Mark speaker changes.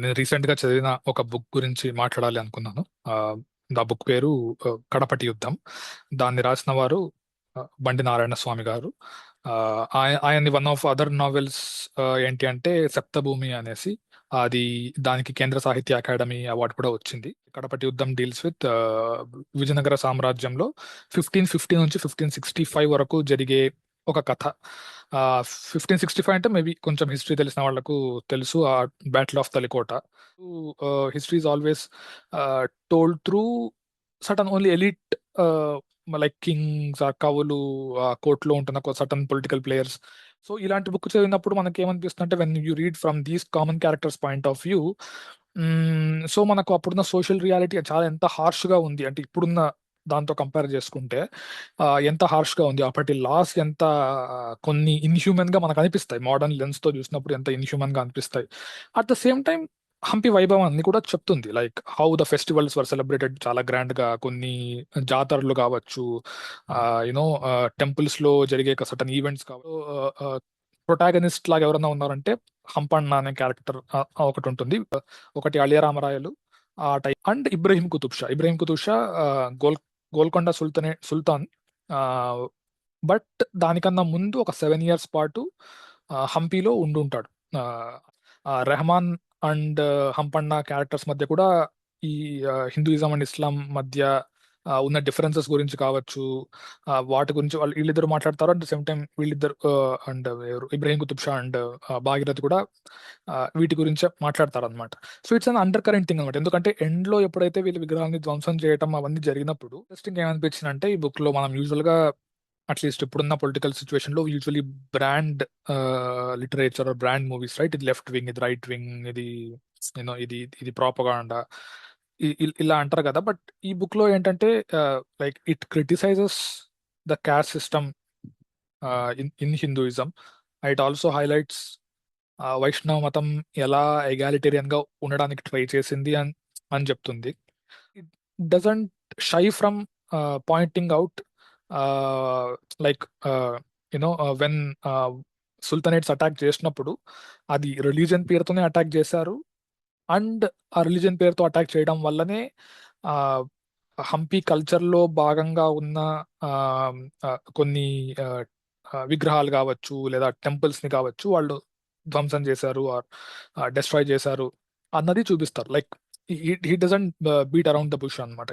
Speaker 1: నేను రీసెంట్గా చదివిన ఒక బుక్ గురించి మాట్లాడాలి అనుకున్నాను. దా బుక్ పేరు కడపటి యుద్ధం. దాన్ని రాసిన వారు బండి నారాయణ స్వామి గారు. ఆయన్ని వన్ ఆఫ్ అదర్ నావెల్స్ ఏంటి అంటే సప్తభూమి అనేసి, అది దానికి కేంద్ర సాహిత్య అకాడమీ అవార్డు కూడా వచ్చింది. కడపటి యుద్ధం డీల్స్ విత్ విజయనగర సామ్రాజ్యంలో 1550 నుంచి 1565 వరకు జరిగే ఒక కథ. 1565 అంటే మేబీ కొంచెం హిస్టరీ తెలిసిన వాళ్ళకు తెలుసు, ఆ battle of Talikota. History is always told through certain only elite, like kings, ఆ కవులు, ఆ కోర్టులో ఉంటున్న సటన్ పొలిటికల్ ప్లేయర్స్. సో ఇలాంటి బుక్ చదివినప్పుడు మనకి ఏమనిపిస్తుంది అంటే, when you read from these common characters point of view, so మనకు అప్పుడున్న సోషల్ రియాలిటీ చాలా ఎంత హార్ష్గా ఉంది అంటే, ఇప్పుడున్న దాంతో కంపేర్ చేసుకుంటే ఎంత హార్ష్గా ఉంది. అప్పటి లాస్ ఎంత కొన్ని ఇన్హ్యూమన్ గా మనకు అనిపిస్తాయి. మోడర్న్ లెన్స్ తో చూసినప్పుడు ఎంత ఇన్హ్యూమన్ గా అనిపిస్తాయి. At the same time Hampi వైభవాన్ని కూడా చెప్తుంది. Like how the festivals were celebrated చాలా గ్రాండ్ గా, కొన్ని జాతరలు కావచ్చు, యునో టెంపుల్స్ లో జరిగే సటన్ ఈవెంట్స్ కావచ్చు. ప్రొటాగనిస్ట్ లాగా ఎవరైనా ఉన్నారంటే హంపన్న అనే క్యారెక్టర్ ఒకటి ఉంటుంది. ఒకటి అలియరామరాయలు ఆ టైప్, అండ్ ఇబ్రహీం కుతుబ్ షా గోల్కొండ సుల్తాన్. బట్ దానికన్నా ముందు ఒక 7 years పాటు హంపీలో ఉండుంటాడు. ఆ, రెహమాన్ అండ్ హంపన్న క్యారెక్టర్స్ మధ్య కూడా ఈ హిందూయిజం అండ్ ఇస్లాం మధ్య ఉన్న డిఫరెన్సెస్ గురించి కావచ్చు, వాటి గురించి వీళ్ళిద్దరు మాట్లాడతారు. అట్ ద సేమ్ టైం వీళ్ళిద్దరు అండ్ ఇబ్రహీం కుతుబ్ షా అండ్ భాగీరథ్ కూడా వీటి గురించే మాట్లాడతారు అనమాట. So it's an under current thing అనమాట. ఎందుకంటే ఎండ్ లో ఎప్పుడైతే వీళ్ళ విగ్రహాన్ని ధ్వంసం చేయడం అవన్నీ జరిగినప్పుడు ఇంట్రెస్టింగ్ ఏమనిపించింది అంటే, ఈ బుక్ లో మనం యూజువల్ గా అట్లీస్ట్ ఇప్పుడున్న పొలిటికల్ సిచ్యువేషన్ లో usually brand literature, brand movies, right, ఇది లెఫ్ట్ వింగ్, ఇది రైట్ వింగ్, ఇది ఇది ఇది ప్రాపగాండా, ఇలా అంటారు కదా. బట్ ఈ బుక్ లో ఏంటంటే, like it criticises the cast system in Hinduism. It also highlights వైష్ణవ మతం ఎలా ఎగాలిటేరియన్ గా ఉండడానికి ట్రై చేసింది అని అని చెప్తుంది. It doesn't shy from pointing out, like when sultanates attack చేసినప్పుడు అది రిలీజన్ పేరుతోనే అటాక్ చేశారు. అండ్ ఆ రిలీజన్ పేరుతో అటాక్ చేయడం వల్లనే ఆ హంపి కల్చర్ లో భాగంగా ఉన్న ఆ, కొన్ని ఆ, విగ్రహాలు కావచ్చు, లేదా టెంపుల్స్ ని కావచ్చు, వాళ్ళు ధ్వంసం చేశారు ఆర్ డెస్ట్రాయ్ చేశారు అన్నది చూపిస్తారు. Like he doesn't beat around the bush అనమాట.